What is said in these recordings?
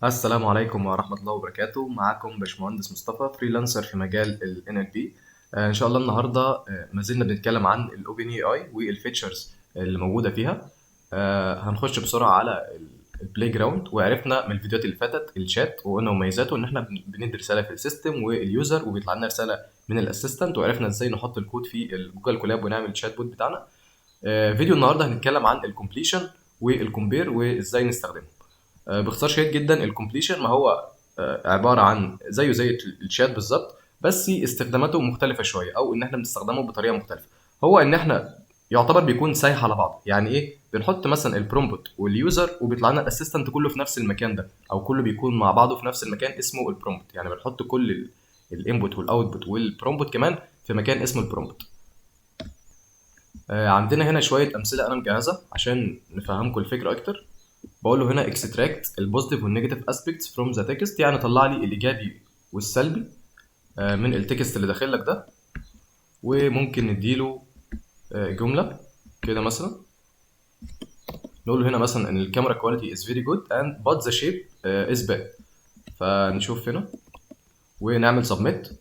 السلام عليكم ورحمة الله وبركاته. معاكم باشمهندس مصطفى، فريلانسر في مجال ال NLP. إن شاء الله النهاردة ما زلنا بنتكلم عن ال OpenAI والفيتشرز اللي موجودة فيها. هنخش بسرعة على البلاي جراوند، وعرفنا من الفيديوهات اللي فاتت الشات وقلنا مميزاته ان احنا بندي رسالة في السيستم واليوزر وبيطلع لنا رسالة من الاسيستنت، وعرفنا ازاي نحط الكود في الجوجل كولاب ونعمل شات بوت بتاعنا. فيديو النهارده هنتكلم عن الكومبليشن والكومبير وازاي نستخدمه. باختصار شديد جدا، الكومبليشن ما هو عباره عن زيه زي الشات بالظبط، بس استخداماته مختلفه شويه، او ان احنا بنستخدمه بطريقه مختلفه. هو ان احنا يعتبر بيكون سايح على بعض. يعني ايه؟ بنحط مثلا البرومبت واليوزر وبيطلع لنا الاسيستنت كله في نفس المكان ده، او كله بيكون مع بعضه في نفس المكان اسمه البرومبت. يعني بنحط كل الانبوت والاوتبوت والبرومبت كمان في مكان اسمه البرومبت. عندنا هنا شويه امثله انا مجهزه عشان نفهمكم الفكره اكتر. بقول له هنا extract البوزيتيف والنيجاتيف aspects from the text، يعني طلع لي الايجابي والسلبي من التكست اللي داخل لك ده. وممكن نديله جمله كده مثلا، نقول له هنا مثلا ان الكاميرا كواليتي is very good and but the shape is bad. فنشوف هنا ونعمل submit.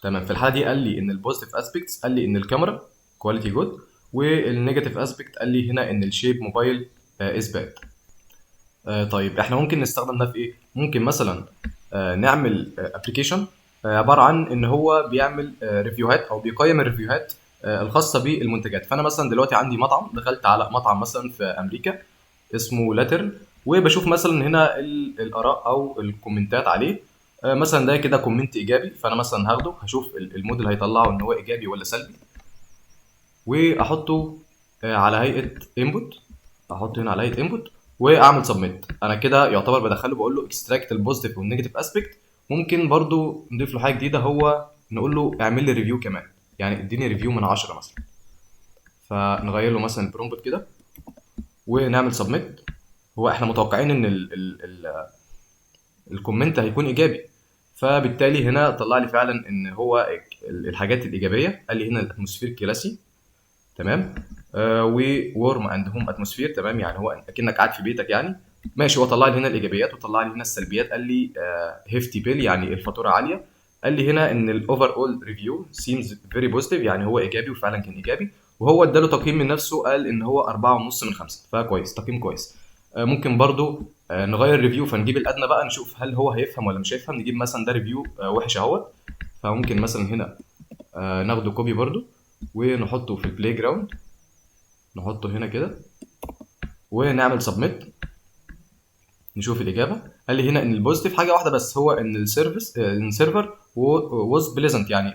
تمام. في الحاله دي قال لي ان البوزيتيف aspects، قال لي ان الكاميرا كواليتي جود، والنيجاتيف اسبكت قال لي هنا ان الشيب موبايل از باد. طيب احنا ممكن نستخدم ده في ايه؟ ممكن مثلا نعمل ابلكيشن عباره عن ان هو بيعمل ريفيوهات او بيقيم الريفيوهات الخاصه بالمنتجات. فانا مثلا دلوقتي عندي مطعم، دخلت على مطعم مثلا في امريكا اسمه لاتر، وبشوف مثلا هنا الاراء او الكومنتات عليه. مثلا ده كده كومنت ايجابي، فانا مثلا هاخده هشوف الموديل هيطلعه ان هو ايجابي ولا سلبي، واحطه على هيئه انبوت. احطه هنا على هيئه انبوت واعمل سبميت. انا كده يعتبر بدخله، بقول له اكستراكت البوزيتيف والنيجاتيف اسبكت. ممكن برضو نضيف له حاجه جديده، هو نقول له اعمل لي ريفيو كمان، يعني اديني ريفيو من 10 مثلا. فنغير له مثلا البرومبت كده ونعمل سبميت. هو احنا متوقعين ان الكومنت هيكون ايجابي، فبالتالي هنا طلع لي فعلا ان هو الحاجات الايجابيه. قال لي هنا الاتموسفير كلاسي، تمام. وورم اند هوم اتموسفير، تمام، يعني هو اكنك قاعد في بيتك يعني. ماشي. هو طلع لي هنا الايجابيات وطلع لي هنا السلبيات. قال لي هيفتي بيل، يعني الفاتوره عاليه. قال لي هنا ان الاوفر اول ريفيو سيمز فيري بوزيتيف، يعني هو ايجابي وفعلا كان ايجابي. وهو اداله تقييم من نفسه، قال ان هو 4.5 من 5، فكويس، تقييم كويس. ممكن برضو نغير ريفيو، فنجيب الادنى بقى نشوف هل هو هيفهم ولا مش هيفهم. نجيب مثلا ده ريفيو وحش اهوت، فممكن مثلا هنا ناخده كوبي برضو ونحطه في البلاي جراوند، نحطه هنا كده ونعمل سبميت. نشوف الاجابه. قال لي هنا ان البوزيتيف حاجه واحده بس، هو ان السيرفيس ان السيرفر واز بليزنت، يعني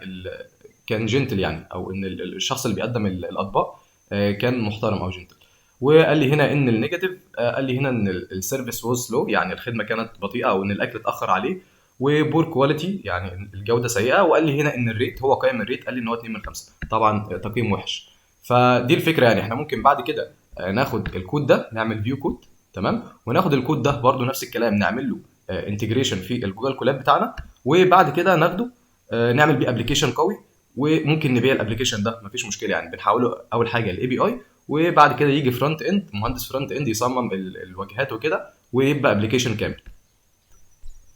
كان جنتل، يعني او ان الشخص اللي بيقدم الاطباق كان محترم او جنتل. وقال لي هنا ان النيجاتيف، قال لي هنا ان السيرفيس واز سلو، يعني الخدمه كانت بطيئه او ان الاكل اتاخر عليه. وبور كواليتي، يعني الجوده سيئه. وقال لي هنا ان الريت، هو قيم الريت قال لي ان هو 2 من 5، طبعا تقييم وحش. فدي الفكره. يعني احنا ممكن بعد كده ناخد الكود ده نعمل فيو كود، تمام، وناخد الكود ده برضو نفس الكلام نعمل له انتجريشن في الجوجل كولاب بتاعنا، وبعد كده ناخده نعمل بيه ابلكيشن قوي. وممكن نبيع الابلكيشن ده، مفيش مشكله. يعني بنحوله اول حاجه الاي بي اي، وبعد كده يجي فرونت اند، مهندس فرونت اند يصمم الواجهات وكده، ويبقى ابلكيشن كامل.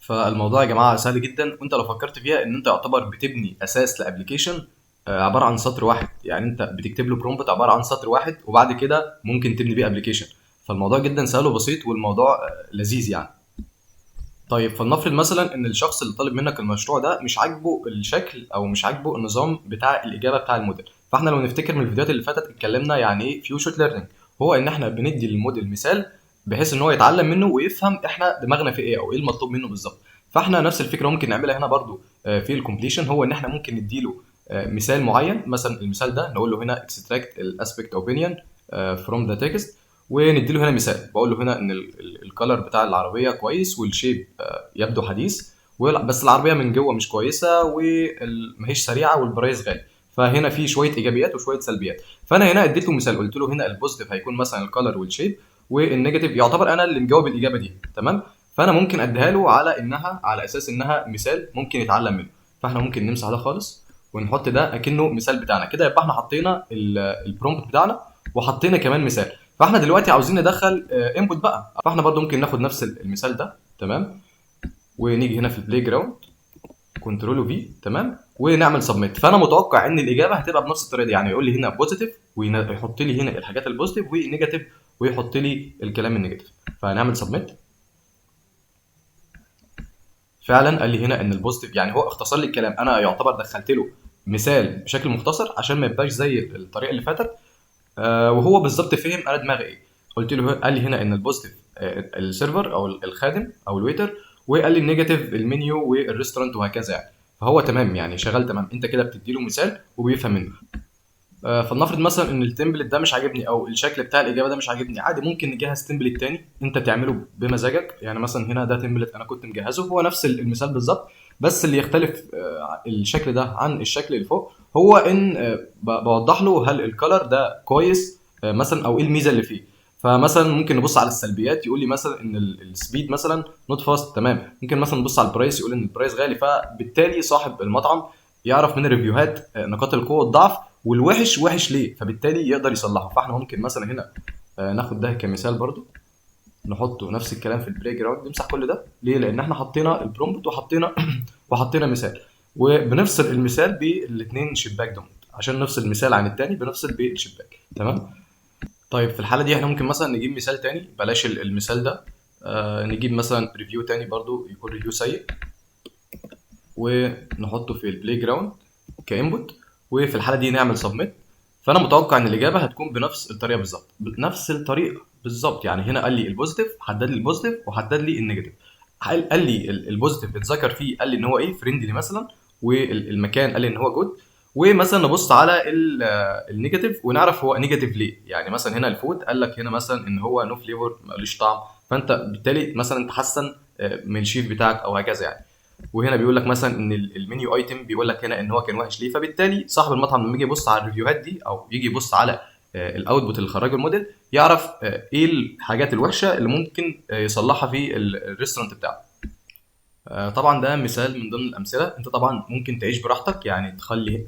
فالموضوع يا جماعه سهل جدا، وانت لو فكرت فيها ان انت يعتبر بتبني اساس لابلكيشن عباره عن سطر واحد. يعني انت بتكتب له برومبت عباره عن سطر واحد، وبعد كده ممكن تبني بيه ابلكيشن. فالموضوع جدا سهل وبسيط، والموضوع لذيذ يعني. طيب فلنفرض مثلا ان الشخص اللي طالب منك المشروع ده مش عاجبه الشكل او مش عاجبه النظام بتاع الاجابه بتاع الموديل. فاحنا لو نفتكر من الفيديوهات اللي فاتت اتكلمنا يعني ايه فيوتشر ليرنينج. هو ان احنا بندي للموديل مثال بحيث ان هو يتعلم منه ويفهم احنا دماغنا في ايه او ايه المطلوب منه بالظبط. فاحنا نفس الفكره ممكن نعملها هنا برضو في الكومبليشن. هو ان احنا ممكن نديله مثال معين. مثلا المثال ده نقول له هنا extract الاسبكت اوبينيون from the text، وندي له هنا مثال. بقول له هنا ان الكالر بتاع العربيه كويس والشيب يبدو حديث، بس العربيه من جوه مش كويسه وماهيش سريعه والبرايس غالي. فهنا في شويه ايجابيات وشويه سلبيات. فانا هنا اديت له مثال، قلت له هنا البوزيتيف هيكون مثلا الكالر والشيب، والنيجاتيف يعتبر انا اللي مجاوب الاجابه دي، تمام. فانا ممكن اديها له على انها، على اساس انها مثال ممكن يتعلم منه. فاحنا ممكن نمسح ده خالص ونحط ده اكنه مثال بتاعنا كده. يبقى احنا حطينا البرومبت بتاعنا وحطينا كمان مثال. فاحنا دلوقتي عاوزين ندخل انبوت بقى، فاحنا برضو ممكن ناخد نفس المثال ده، تمام، ونيجي هنا في البلاي جراوند كنترول في، تمام، ونعمل سبميت. فانا متوقع ان الاجابه هتبقى بنفس الطريقه دي، يعني يقول لي هنا بوزيتيف ويحط لي هنا الحاجات البوزيتيف، ونيجاتيف ويحط لي الكلام النيجاتيف. فهنعمل سبميت. فعلا قال لي هنا ان البوزيتيف، يعني هو اختصر لي الكلام، انا يعتبر دخلت له مثال بشكل مختصر عشان ما يبقاش زي الطريقه اللي فاتت. وهو بالظبط فهم انا دماغي ايه. قلت له، قال لي هنا ان البوزيتيف السيرفر او الخادم او الويتر، وقال لي النيجاتيف المنيو والريستورانت وهكذا يعني. فهو تمام، يعني شغال تمام. انت كده بتدي له مثال وبيفهم منه. فلنفرض مثلا ان التمبلت ده مش عاجبني او الشكل بتاع الاجابه ده مش عاجبني، عادي ممكن نجهز تمبلت تاني انت تعمله بمزاجك. يعني مثلا هنا ده تمبلت انا كنت مجهزه، هو نفس المثال بالظبط، بس اللي يختلف الشكل ده عن الشكل اللي فوق هو ان بوضح له هل الكلر ده كويس مثلا، او ايه الميزه اللي فيه. فمثلا ممكن نبص على السلبيات، يقول لي مثلا ان السبيد مثلا نوت فاست، تمام. ممكن مثلا نبص على البرايس، يقول ان البرايس غالي، فبالتالي صاحب المطعم يعرف من الريفيوهات نقاط القوه والضعف والوحش وحش ليه، فبالتالي يقدر يصلحه. فاحنا ممكن مثلا هنا ناخد ده كمثال برضو، نحطه نفس الكلام في البلاي جراوند، نمسح كل ده ليه؟ لان احنا حطينا البرومبت وحطينا وحطينا مثال، وبنفصل المثال بالاثنين شباك دوت، عشان نفصل المثال عن التاني بنفصل بالشباك، تمام. طيب في الحاله دي احنا ممكن مثلا نجيب مثال تاني، بلاش المثال ده، نجيب مثلا ريفيو تاني برضو يكون ريفيو سيء، ونحطه في البلاي جراوند كانبوت، وفي الحاله دي نعمل سبميت. فانا متوقع ان الاجابه هتكون بنفس الطريقه بالظبط، بنفس الطريقه بالظبط. يعني هنا قال لي البوزيتيف، حدد لي البوزيتيف وحدد لي النيجاتيف. قال لي البوزيتيف اتذكر فيه، قال لي ان هو ايه، فريندلي مثلا، والمكان قال لي ان هو جود. ومثلا نبص على النيجاتيف ونعرف هو نيجاتيف ليه. يعني مثلا هنا الفود قال لك هنا مثلا ان هو نو فليفر، ملوش طعم، فانت بالتالي مثلا تحسن من الشيف بتاعك او هكذا يعني. وهنا بيقول لك مثلا ان المنيو ايتم بيقول لك هنا ان هو كان وحش ليه، فبالتالي صاحب المطعم لما يجي يبص على الريفيوهات دي او يجي يبص على الاوتبوت اللي خرجه الموديل، يعرف ايه الحاجات الوحشه اللي ممكن يصلحها في الريستورانت بتاعه. طبعا ده مثال من ضمن الامثله. انت طبعا ممكن تعيش براحتك، يعني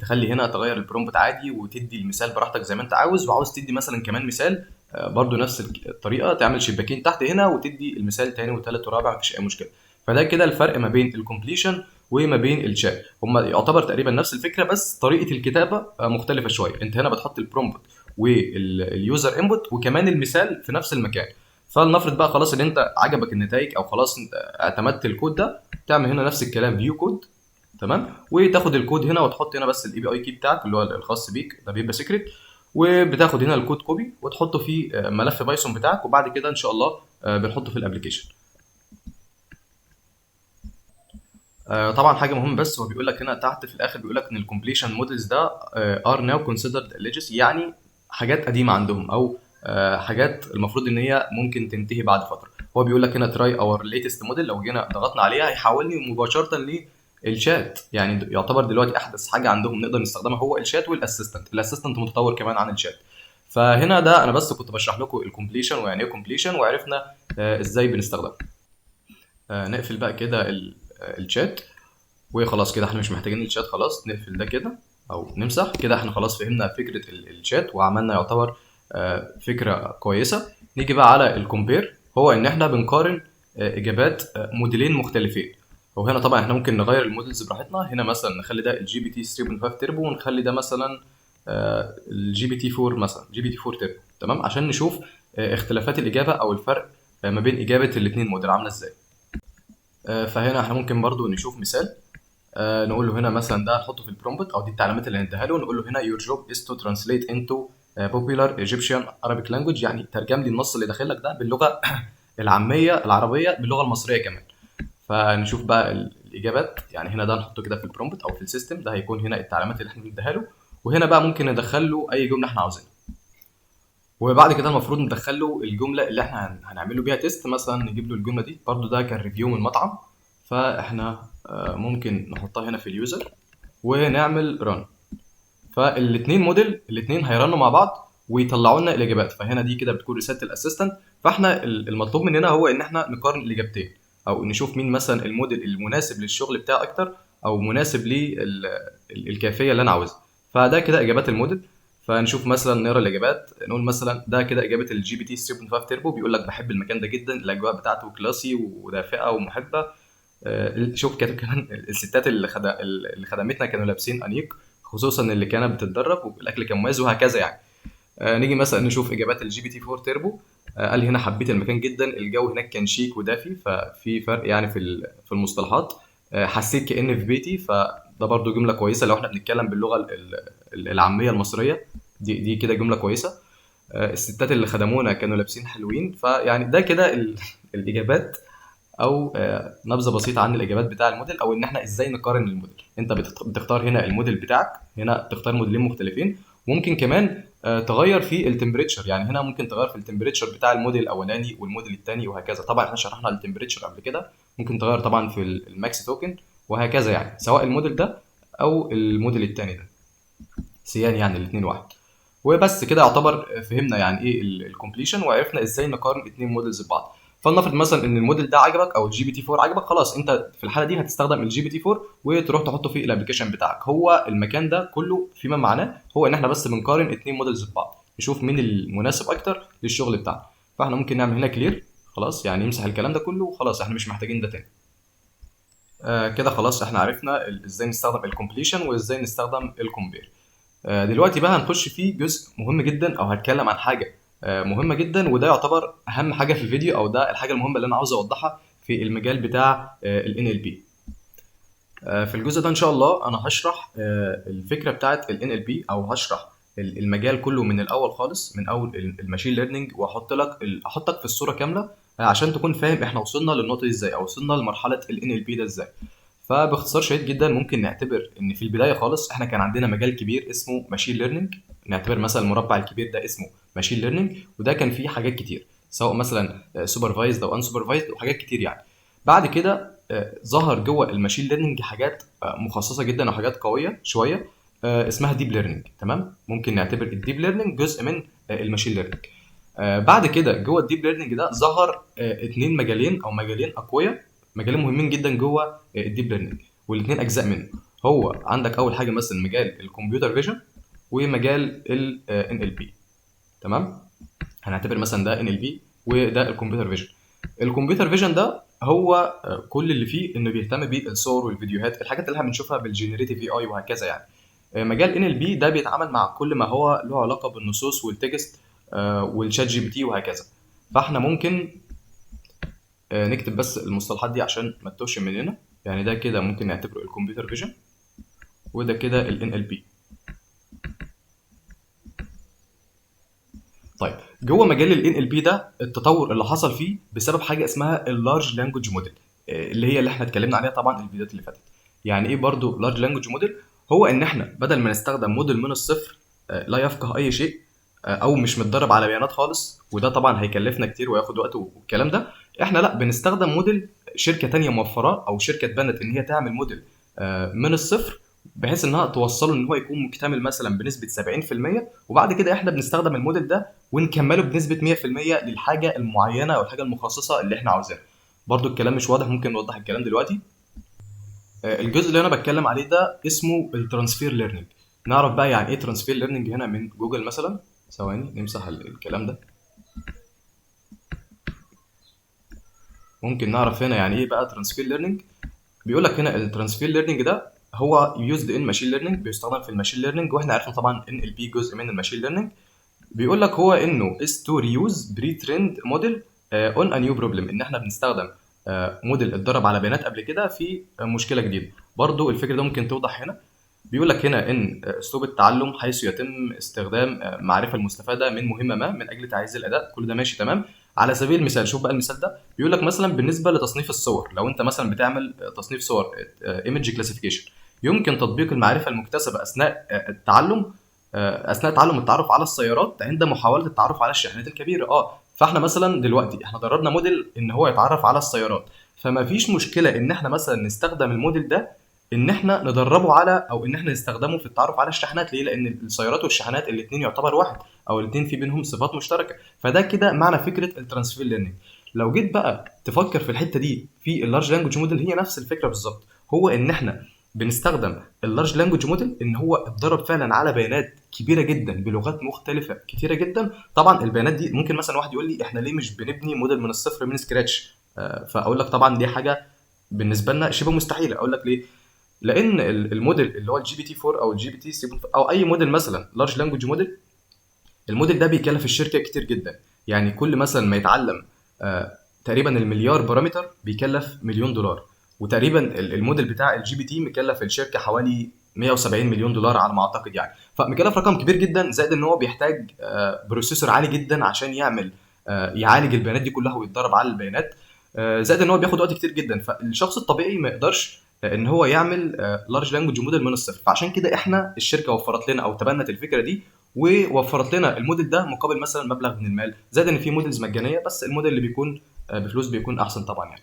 تخلي هنا تغير البرومبت عادي وتدي المثال براحتك زي ما انت عاوز، وعاوز تدي مثلا كمان مثال برضو نفس الطريقه، تعمل شباكين تحت هنا وتدي المثال تاني وتالت ورابع، مفيش اي مشكله. فده كده الفرق ما بين الكومبليشن وما بين الشات، هما يعتبر تقريبا نفس الفكره، بس طريقه الكتابه مختلفه شويه. انت هنا بتحط البرومبت واليوزر انبوت وكمان المثال في نفس المكان. فلنفرض بقى خلاص ان انت عجبك النتائج او خلاص انت اعتمدت الكود ده، تعمل هنا نفس الكلام فيو كود، تمام، وتاخد الكود هنا وتحط هنا بس الاي بي اي كي بتاعك اللي هو الخاص بيك، ده بيبقى سيكريت، وبتاخد هنا الكود كوبي وتحطه في ملف بايثون بتاعك، وبعد كده ان شاء الله بنحطه في الابلكيشن. طبعا حاجه مهمه بس، هو بيقول لك هنا تحت في الاخر بيقول لك ان الكومبليشن موديلز ده ار ناو كونسيدرد ليجاسي، يعني حاجات قديمه عندهم، او حاجات المفروض ان هي ممكن تنتهي بعد فتره. هو بيقول لك هنا تراي اور ليتست موديل، لو جينا ضغطنا عليها هيحولني مباشره للشات. يعني يعتبر دلوقتي احدث حاجه عندهم نقدر نستخدمها هو الشات والاسيستنت. الاسيستنت متطور كمان عن الشات. فهنا ده انا بس كنت بشرح لكم الكومبليشن ويعني ايه كومبليشن، وعرفنا ازاي بنستخدمه. نقفل بقى كده الشات، وخلاص كده احنا مش محتاجين الشات، خلاص نقفل ده كده او نمسح كده. احنا خلاص فهمنا فكره الشات وعملنا يعتبر فكره كويسه. نيجي بقى على الكومبير، هو ان احنا بنقارن اجابات موديلين مختلفين. وهنا طبعا احنا ممكن نغير الموديلز براحتنا، هنا مثلا نخلي ده الجي بي تي 3.5 تيربو، ونخلي ده مثلا الجي بي تي 4 مثلا جي بي تي 4 تيربو، تمام، عشان نشوف اختلافات الاجابه او الفرق ما بين اجابه الاثنين موديل عامله ازاي. فهنا احنا ممكن برضو نشوف مثال، نقول له هنا مثلا ده نحطه في البرومبت او دي التعليمات اللي هنديها له، نقول له هنا your job is to translate into popular Egyptian Arabic language، يعني ترجم لي النص اللي داخل لك ده باللغه العاميه العربيه باللغه المصريه كمان. فنشوف بقى الاجابات، يعني هنا ده نحطه كده في البرومبت او في السيستم، ده هيكون هنا التعليمات اللي احنا بنديها له، وهنا بقى ممكن ندخل له اي جمله احنا عاوزينها. وبعد كده المفروض ندخل له الجمله اللي احنا هنعمل له بيها تيست، مثلا نجيب له الجمله دي برضو، ده كان ريفيو من المطعم، فاحنا ممكن نحطها هنا في اليوزر ونعمل ران. فالاثنين موديل الاثنين هيرنوا مع بعض ويطلعوا لنا الاجابات. فهنا دي كده بتكون رساله الاسيستنت. فاحنا المطلوب مننا هو ان احنا نقارن الاجابتين، او نشوف مين مثلا الموديل المناسب للشغل بتاعي اكتر، او مناسب للكيفيه اللي انا عاوزها. فده كده اجابات الموديل. فنشوف مثلا، نقرا الاجابات، نقول مثلا ده كده اجابه الجي بي تي 3.5 تيربو. بيقول لك بحب المكان ده جدا، الاجواء بتاعته كلاسي ودافئه ومحبه. شوف كمان الستات اللي خدمتنا كانوا لابسين انيق، خصوصا اللي كانت بتتدرب، والاكل كان مميز، وهكذا يعني. نيجي مثلا نشوف اجابات الجي بي تي 4 تيربو. قال هنا حبيت المكان جدا، الجو هناك كان شيك ودافي، ففي فرق يعني في المصطلحات. حسيت كأني في بيتي، فده برضو جملة كويسة لو احنا بنتكلم باللغة العامية المصرية. دي كده جملة كويسة. الستات اللي خدمونا كانوا لابسين حلوين. فيعني ده كده الإجابات، او نبذه بسيطه عن الاجابات بتاع الموديل، او ان احنا ازاي نقارن الموديل. انت بتختار هنا الموديل بتاعك، هنا تختار موديلين مختلفين. ممكن كمان تغير في التمبريتشر، يعني هنا ممكن تغير في التمبريتشر بتاع الموديل الاولاني والموديل الثاني وهكذا. طبعا احنا شرحنا التمبريتشر قبل كده، ممكن تغير طبعا في الماكس توكن وهكذا، يعني سواء الموديل ده او الموديل الثاني ده، سيان يعني الاثنين واحد. وبس كده يعتبر فهمنا يعني ايه الكومبليشن، وعرفنا ازاي نقارن اتنين موديلز ببعض. فلنفرض مثلا ان الموديل ده عجبك او الجي بي تي 4 عجبك، خلاص انت في الحاله دي هتستخدم الجي بي تي 4 وتروح تحطه في الابلكيشن بتاعك. هو المكان ده كله فيما معناه هو ان احنا بس بنقارن اتنين موديلز ببعض، نشوف مين المناسب اكتر للشغل بتاعنا. فاحنا ممكن نعمل هنا كلير، خلاص يعني نمسح الكلام ده كله وخلاص، احنا مش محتاجين ده تاني. كده خلاص احنا عرفنا ازاي نستخدم الكومبليشن وازاي نستخدم الكومبير. دلوقتي بقى هنخش في جزء مهم جدا، او هتكلم عن حاجه مهمه جدا، وده يعتبر اهم حاجه في الفيديو، او ده الحاجه المهمه اللي انا عاوز اوضحها في المجال بتاع ال NLP. في الجزء ده ان شاء الله انا هشرح الفكره بتاعت ال NLP، او هشرح المجال كله من الاول خالص، من اول الماشين ليرنينج، احطك في الصوره كامله عشان تكون فاهم احنا وصلنا للنقطه دي ازاي، او وصلنا لمرحله ال NLP ده ازاي. فباختصار شديد جدا ممكن نعتبر ان في البدايه خالص احنا كان عندنا مجال كبير اسمه ماشين ليرنينج. نعتبر مثلا المربع الكبير ده اسمه ماشين ليرنينج، وده كان فيه حاجات كتير، سواء مثلا سوبرفايزد او ان سوبرفايزد، وحاجات كتير يعني. بعد كده ظهر جوه الماشين ليرنينج حاجات مخصصه جدا وحاجات قويه شويه، اسمها ديب ليرنينج. تمام، ممكن نعتبر الديب ليرنينج جزء من الماشين ليرنينج. بعد كده جوه الديب ليرنينج ده ظهر اتنين مجالين او مجالين اقوياء، مجالين مهمين جدا جوه الديب ليرنينج، والاثنين اجزاء منه. هو عندك اول حاجه مثلا مجال الكمبيوتر فيجن ومجال ال NLP. تمام، هنعتبر مثلا ده NLP وده الكمبيوتر فيجن. الكمبيوتر فيجن ده هو كل اللي فيه انه بيهتم بالصور والفيديوهات، الحاجات اللي احنا بنشوفها بالجينيريتيف اي وهكذا يعني. مجال NLP ده بيتعامل مع كل ما هو له علاقه بالنصوص والتكست والشات جي بي تي وهكذا. فاحنا ممكن نكتب بس المصطلحات دي عشان ما تتوهش مننا. يعني ده كده ممكن نعتبره الكمبيوتر فيجن، وده كده ال NLP. طيب، جوه مجال ال NLP ده التطور اللي حصل فيه بسبب حاجه اسمها اللارج لانجوج موديل، اللي هي اللي احنا اتكلمنا عليها طبعا الفيديوهات اللي فاتت. يعني ايه برضو لارج لانجوج موديل؟ هو ان احنا بدل ما نستخدم موديل من الصفر لا يفقه اي شيء، او مش متدرب على بيانات خالص، وده طبعا هيكلفنا كتير وياخد وقت والكلام ده. احنا لا، بنستخدم موديل شركه تانية موفراه، او شركه اتبنت ان هي تعمل موديل من الصفر، بحيث انها توصله ان هو يكون مكتمل مثلا بنسبه 70%، وبعد كده احنا بنستخدم الموديل ده ونكمله بنسبه 100% للحاجه المعينه او الحاجه المخصصه اللي احنا عاوزينها. برضو الكلام مش واضح، ممكن نوضح الكلام دلوقتي. الجزء اللي انا بتكلم عليه ده اسمه الترانسفير ليرنينج. نعرف بقى يعني ايه ترانسفير ليرنينج هنا من جوجل مثلا. ثواني نمسح الكلام ده. ممكن نعرف هنا يعني ايه بقى ترانسفير ليرنينج. بيقول لك هنا الترانسفير ليرنينج ده هو يوزد ان ماشين ليرنينج، بيستخدم في الماشين ليرنينج، واحنا عارفين طبعا ان ال بي جزء من الماشين ليرنينج. بيقول لك هو انه is to reuse pre-trained model on a new problem، ان احنا بنستخدم موديل اتدرب على بيانات قبل كده في مشكله جديده. برضو الفكره ده ممكن توضح هنا. بيقول لك هنا ان اسلوب التعلم حيث يتم استخدام معرفه المستفاده من مهمه ما من اجل تعزيز الاداء، كل ده ماشي تمام. على سبيل المثال، شوف بقى المثال ده، بيقول لك مثلا بالنسبه لتصنيف الصور، لو انت مثلا بتعمل تصنيف صور ايمج كلاسيفيكيشن، يمكن تطبيق المعرفه المكتسبه اثناء التعلم، اثناء تعلم التعرف على السيارات عند محاوله التعرف على الشاحنات الكبيره. فاحنا مثلا دلوقتي احنا دربنا موديل ان هو يتعرف على السيارات، فما فيش مشكله ان احنا مثلا نستخدم الموديل ده ان احنا ندربه على، او ان احنا نستخدمه في التعرف على الشاحنات. ليه؟ لان السيارات والشاحنات الاثنين يعتبر واحد، او الاثنين في بينهم صفات مشتركه. فده كده معنى فكره الترانسفير ليرنينج. لو جيت بقى تفكر في الحته دي في اللارج لانجوج موديل، هي نفس الفكره بالظبط. هو ان احنا بنستخدم اللارج لانجوج موديل ان هو اتدرب فعلا على بيانات كبيره جدا بلغات مختلفه كتيره جدا. طبعا البيانات دي ممكن مثلا واحد يقول لي احنا ليه مش بنبني موديل من الصفر من سكراتش؟ فاقول لك طبعا دي حاجه بالنسبه لنا شبه مستحيله. اقول لك ليه؟ لان الموديل اللي هو الجي بي تي 4 او الجي بي تي 7 او اي موديل مثلا لارج لانجوج موديل، الموديل ده بيكلف الشركه كتير جدا. يعني كل مثلا ما يتعلم تقريبا المليار بارامتر بيكلف مليون دولار. وتقريبا الموديل بتاع الجي بي تي مكلف الشركه حوالي 170 مليون دولار على ما اعتقد يعني. فمكلف رقم كبير جدا، زائد ان هو بيحتاج بروسيسور عالي جدا عشان يعمل يعالج البيانات دي كلها ويتدرب على البيانات. زائد ان هو بياخد وقت كتير جدا. فالشخص الطبيعي ما يقدرش ان هو يعمل لارج لانجوج موديل من الصفر. فعشان كده احنا الشركه وفرت لنا او تبنت الفكره دي ووفرت لنا الموديل ده مقابل مثلا مبلغ من المال. زائد ان في موديلز مجانيه، بس الموديل اللي بيكون بفلوس بيكون احسن طبعا يعني.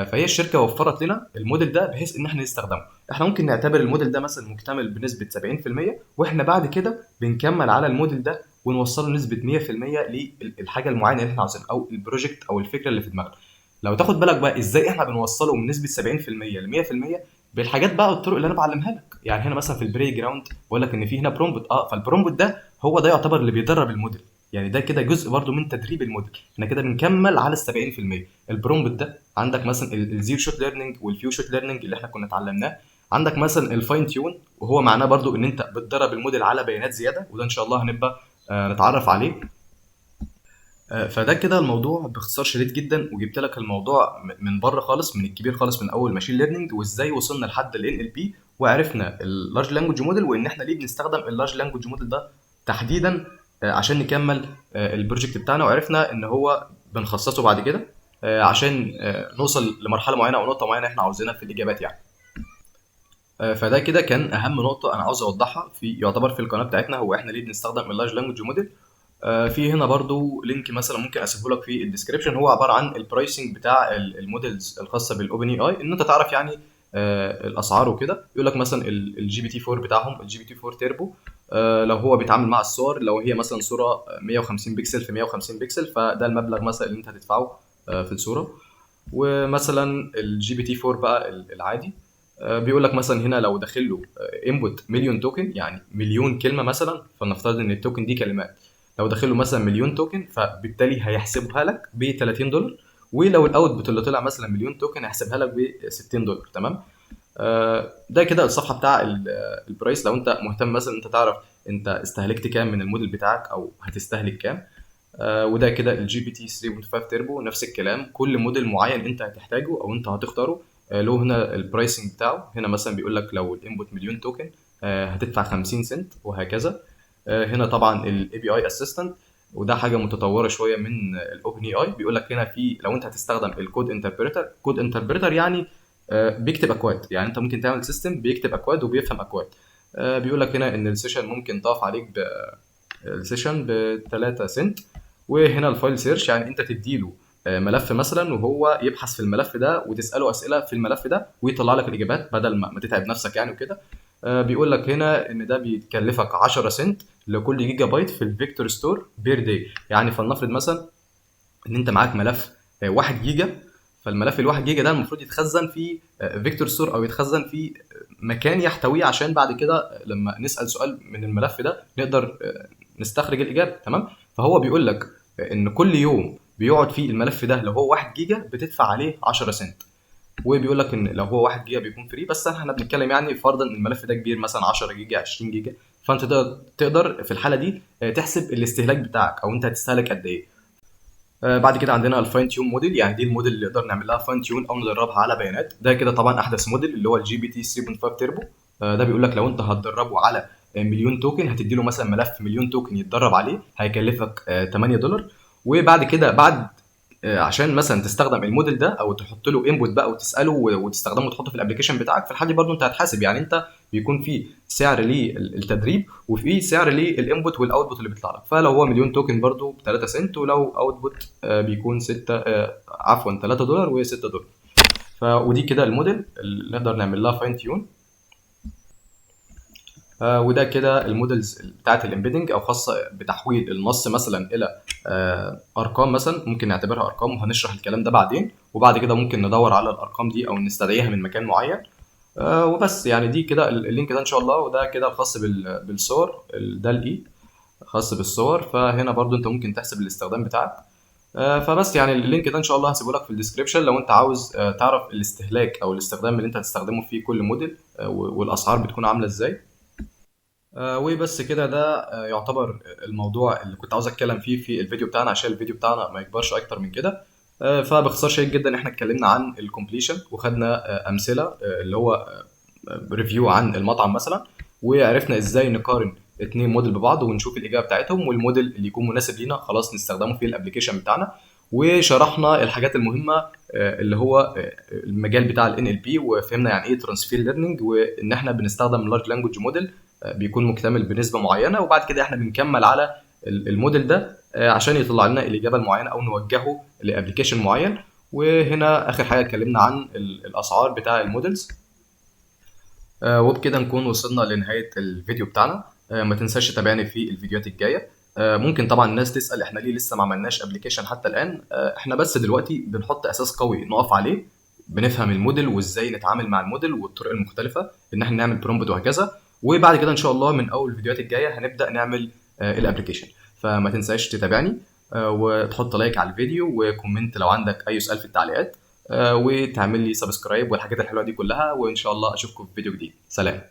فهي الشركه وفرت لنا الموديل ده بحيث ان احنا نستخدمه. احنا ممكن نعتبر الموديل ده مثلا مكتمل بنسبه 70%، واحنا بعد كده بنكمل على الموديل ده ونوصله نسبه 100% للحاجه المعينه اللي احنا عاوزينها او البروجكت او الفكره اللي في دماغنا. لو تاخد بالك بقى ازاي احنا بنوصله من نسبه 70% ل 100%، بالحاجات بقى والطرق اللي انا بعلمها لك. يعني هنا مثلا في البلاي جراوند بقول لك ان في هنا برومبت. فالبرومبت ده هو ده يعتبر اللي بيدرب الموديل. يعني ده كده جزء برضو من تدريب الموديل. احنا كده بنكمل على ال 70%. البرومبت ده عندك مثلا الزيرو شوت ليرنينج والفيو شوت ليرنينج اللي احنا كنا اتعلمناه. عندك مثلا الفاين تيون، وهو معناه برضو ان انت بتدرب الموديل على بيانات زياده، وده ان شاء الله هنبقى نتعرف عليه. فده كده الموضوع باختصار شديد جدا، وجبت لك الموضوع من بره خالص، من الكبير خالص، من اول ماشين ليرنينج وازاي وصلنا لحد ال NLP، وعرفنا اللارج لانجوج موديل وان احنا ليه بنستخدم اللارج لانجوج موديل ده تحديدا عشان نكمل البروجكت بتاعنا. وعرفنا ان هو بنخصصه بعد كده عشان نوصل لمرحله معينه او نقطه معينه احنا عاوزينها في الاجابات يعني. فده كده كان اهم نقطه انا عاوز اوضحها في يعتبر في القناه بتاعتنا، هو احنا ليه بنستخدم اللارج لانجوج موديل. في هنا برضو لينك مثلا ممكن اسيبه لك في الديسكربشن، هو عباره عن البرايسنج بتاع المودلز الخاصه بالاوبن اي اي، ان انت تعرف يعني الاسعار وكده. يقول لك مثلا الجي بي تي 4 بتاعهم، الجي بي تي 4 تيربو، لو هو بيتعامل مع الصور، لو هي مثلا صوره 150 بكسل في 150 بكسل، فده المبلغ مثلا اللي انت هتدفعه في الصوره. ومثلا الجي بي تي 4 بقى العادي، بيقول لك مثلا هنا لو داخل له انبوت مليون توكن، يعني مليون كلمه مثلا، فنفترض ان التوكن دي كلمات. لو داخل له مثلا مليون توكن، فبالتالي هيحسبها لك ب $30. ولو الاوتبوت اللي طلع مثلا مليون توكن هيحسبها لك ب $60. تمام. ده كده الصفحه بتاع البرايس، لو انت مهتم مثلا انت تعرف انت استهلكت كام من الموديل بتاعك او هتستهلك كام. وده كده الجي بي تي 3.5 تيربو، نفس الكلام. كل موديل معين انت هتحتاجه او انت هتختاره له هنا البرايسنج بتاعه. هنا مثلا بيقول لك لو الانبوت مليون توكن هتدفع 50 سنت وهكذا. هنا طبعا الاي بي اي اسيستنت، وده حاجه متطوره شويه من الاوبن اي اي. بيقول لك هنا في لو انت هتستخدم الكود انتربريتر. كود انتربريتر يعني بيكتب اكواد. يعني انت ممكن تعمل سيستم بيكتب اكواد وبيفهم اكواد. بيقول لك هنا ان السيشن ممكن تقف عليك السيشن ب 3 سنت. وهنا الفايل سيرش، يعني انت تديله ملف مثلا وهو يبحث في الملف ده وتساله اسئله في الملف ده ويطلع لك الاجابات بدل ما تتعب نفسك يعني وكده. بيقول لك هنا ان ده بيتكلفك 10 سنت لكل جيجا بايت في الفيكتور ستور بير داي. يعني فلنفرض مثلا ان انت معاك ملف 1 جيجا، فالملف ال 1 جيجا ده المفروض يتخزن في فيكتور ستور او يتخزن في مكان يحتويه، عشان بعد كده لما نسال سؤال من الملف ده نقدر نستخرج الاجابه. تمام. فهو بيقول لك ان كل يوم بيقعد فيه الملف ده لو هو 1 جيجا بتدفع عليه 10 سنت. وبيقول لك ان لو هو 1 جيجا بيكون فري، بس احنا بنتكلم يعني فرضا ان الملف ده كبير مثلا 10 جيجا 20 جيجا، فانت تقدر في الحاله دي تحسب الاستهلاك بتاعك او انت هتستهلك قد ايه. بعد كده عندنا الفاين تيون موديل، يعني دي الموديل اللي نقدر نعمل لها فاين تيون او ندربها على بيانات. ده كده طبعا احدث موديل اللي هو الجي بي تي 3.5 تيربو. ده بيقول لك لو انت هتدربه على مليون توكن هتدي له مثلا ملف مليون توكن يتدرب عليه، هيكلفك $8. وبعد كده بعد عشان مثلا تستخدم الموديل ده او تحط له انبوت بقى وتساله وتستخدمه وتحطه في الابلكيشن بتاعك، في الحاله دي برضو انت هتحاسب. يعني انت بيكون في سعر للتدريب وفي سعر للانبوت والاوتبوت اللي بيطلع لك. فلو هو مليون توكن برضو ب 3 سنت، ولو اوتبوت بيكون 6 عفوا $3 و$6. ودي كده الموديل اللي نقدر نعمل لها فاين تيون. وده كده المودلز بتاعت الامبيدنج او خاصه بتحويل النص مثلا الى ارقام، مثلا ممكن نعتبرها ارقام وهنشرح الكلام ده بعدين. وبعد كده ممكن ندور على الارقام دي او نستدعيها من مكان معين. وبس يعني دي كده اللينك ده ان شاء الله، وده كده الخاص بالصور، ده الاي خاص بالصور. فهنا برضو انت ممكن تحسب الاستخدام بتاعك. فبس يعني اللينك ده ان شاء الله هسيبه لك في الديسكريبشن لو انت عاوز تعرف الاستهلاك او الاستخدام اللي انت هتستخدمه في كل موديل، والاسعار بتكون عامله ازاي. وبس كده، ده يعتبر الموضوع اللي كنت عاوز اتكلم فيه في الفيديو بتاعنا، عشان الفيديو بتاعنا ما يكبرش اكتر من كده. فباختصار شديد جدا احنا اتكلمنا عن الكومبليشن، وخدنا امثله اللي هو ريفيو عن المطعم مثلا، وعرفنا ازاي نقارن اتنين موديل ببعض ونشوف الاجابه بتاعتهم، والموديل اللي يكون مناسب لينا خلاص نستخدمه في الابلكيشن بتاعنا. وشرحنا الحاجات المهمه اللي هو المجال بتاع ال NLP، وفهمنا يعني ايه ترانسفير ليرنينج، وان احنا بنستخدم لارج لانجوج موديل بيكون مكتمل بنسبه معينه، وبعد كده احنا بنكمل على الموديل ده عشان يطلع لنا الاجابه المعينه او نوجهه لابلكيشن معين. وهنا اخر حاجه اتكلمنا عن الاسعار بتاع المودلز. وبكده نكون وصلنا لنهايه الفيديو بتاعنا. ما تنساش تتابعني في الفيديوهات الجايه. ممكن طبعا الناس تسال احنا ليه لسه ما عملناش ابلكيشن حتى الان. احنا بس دلوقتي بنحط اساس قوي نقف عليه، بنفهم الموديل وازاي نتعامل مع الموديل والطرق المختلفه ان احنا نعمل برومبت وهكذا. وبعد كده ان شاء الله من اول الفيديوهات الجايه هنبدا نعمل الابلكيشن. فما تنساش تتابعني وتحط لايك على الفيديو وكومنت لو عندك اي سؤال في التعليقات، وتعمل لي سبسكرايب والحاجات الحلوه دي كلها. وان شاء الله اشوفكم في فيديو جديد. سلام.